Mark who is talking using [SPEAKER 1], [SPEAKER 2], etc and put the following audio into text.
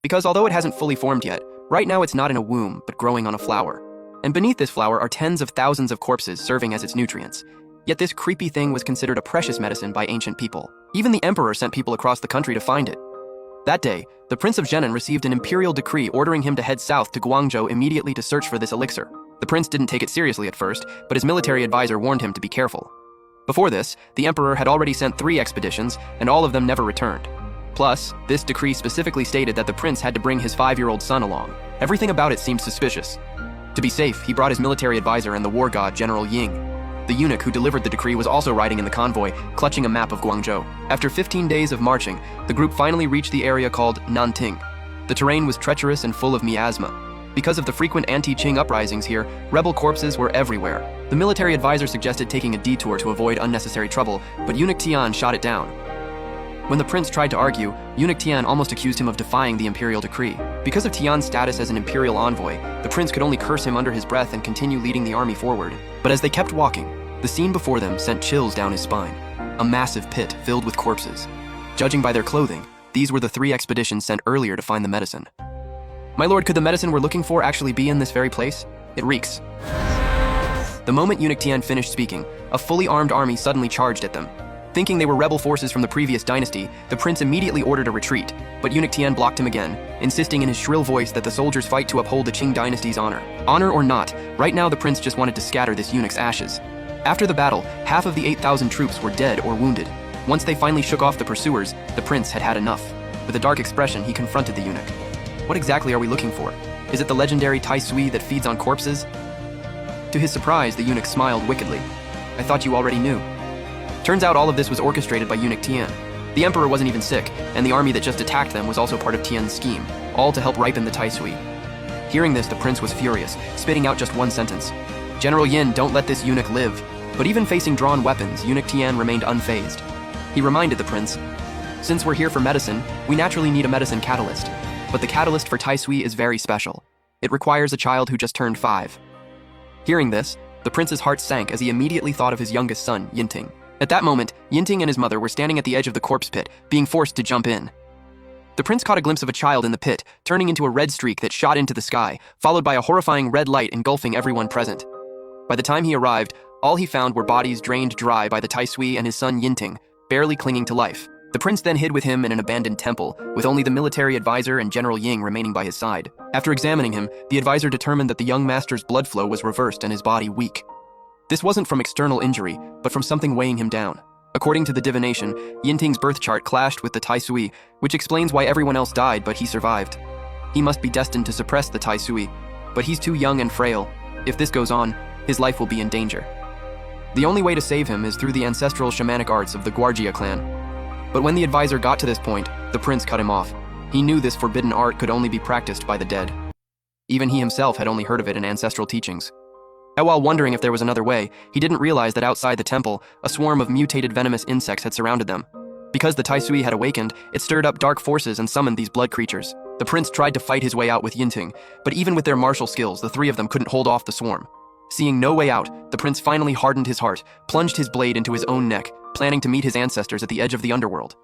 [SPEAKER 1] Because although it hasn't fully formed yet, right now it's not in a womb, but growing on a flower. And beneath this flower are tens of thousands of corpses serving as its nutrients. Yet this creepy thing was considered a precious medicine by ancient people. Even the emperor sent people across the country to find it. That day, the Prince of Zhenan received an imperial decree ordering him to head south to Guangzhou immediately to search for this elixir. The prince didn't take it seriously at first, but his military advisor warned him to be careful. Before this, the emperor had already sent 3 expeditions, and all of them never returned. Plus, this decree specifically stated that the prince had to bring his 5-year-old son along. Everything about it seemed suspicious. To be safe, he brought his military advisor and the war god General Ying. The eunuch who delivered the decree was also riding in the convoy, clutching a map of Guangzhou. After 15 days of marching, the group finally reached the area called Nanting. The terrain was treacherous and full of miasma. Because of the frequent anti-Qing uprisings here, rebel corpses were everywhere. The military advisor suggested taking a detour to avoid unnecessary trouble, but Eunuch Tian shot it down. When the prince tried to argue, Eunuch Tian almost accused him of defying the imperial decree. Because of Tian's status as an imperial envoy, the prince could only curse him under his breath and continue leading the army forward. But as they kept walking, the scene before them sent chills down his spine. A massive pit filled with corpses. Judging by their clothing, these were the 3 expeditions sent earlier to find the medicine. My lord, could the medicine we're looking for actually be in this very place? It reeks. The moment Eunuch Tian finished speaking, a fully armed army suddenly charged at them. Thinking they were rebel forces from the previous dynasty, the prince immediately ordered a retreat, but Eunuch Tian blocked him again, insisting in his shrill voice that the soldiers fight to uphold the Qing dynasty's honor. Honor or not, right now the prince just wanted to scatter this eunuch's ashes. After the battle, half of the 8,000 troops were dead or wounded. Once they finally shook off the pursuers, the prince had had enough. With a dark expression, he confronted the eunuch. What exactly are we looking for? Is it the legendary Tai Sui that feeds on corpses? To his surprise, the eunuch smiled wickedly. I thought you already knew. Turns out all of this was orchestrated by Eunuch Tian. The emperor wasn't even sick, and the army that just attacked them was also part of Tian's scheme, all to help ripen the Tai Sui. Hearing this, the prince was furious, spitting out just one sentence. General Yin, don't let this eunuch live. But even facing drawn weapons, Eunuch Tian remained unfazed. He reminded the prince, since we're here for medicine, we naturally need a medicine catalyst. But the catalyst for Tai Sui is very special. It requires a child who just turned 5. Hearing this, the prince's heart sank as he immediately thought of his youngest son, Yinting. At that moment, Yinting and his mother were standing at the edge of the corpse pit, being forced to jump in. The prince caught a glimpse of a child in the pit, turning into a red streak that shot into the sky, followed by a horrifying red light engulfing everyone present. By the time he arrived, all he found were bodies drained dry by the Tai Sui and his son Yinting, barely clinging to life. The prince then hid with him in an abandoned temple, with only the military advisor and General Ying remaining by his side. After examining him, the advisor determined that the young master's blood flow was reversed and his body weak. This wasn't from external injury, but from something weighing him down. According to the divination, Yinting's birth chart clashed with the Tai Sui, which explains why everyone else died but he survived. He must be destined to suppress the Tai Sui, but he's too young and frail. If this goes on, his life will be in danger. The only way to save him is through the ancestral shamanic arts of the Guarjia clan. But when the advisor got to this point, the prince cut him off. He knew this forbidden art could only be practiced by the dead. Even he himself had only heard of it in ancestral teachings. And while wondering if there was another way, he didn't realize that outside the temple, a swarm of mutated venomous insects had surrounded them. Because the Tai Sui had awakened, it stirred up dark forces and summoned these blood creatures. The prince tried to fight his way out with Yinting, but even with their martial skills, the 3 of them couldn't hold off the swarm. Seeing no way out, the prince finally hardened his heart, plunged his blade into his own neck, planning to meet his ancestors at the edge of the underworld.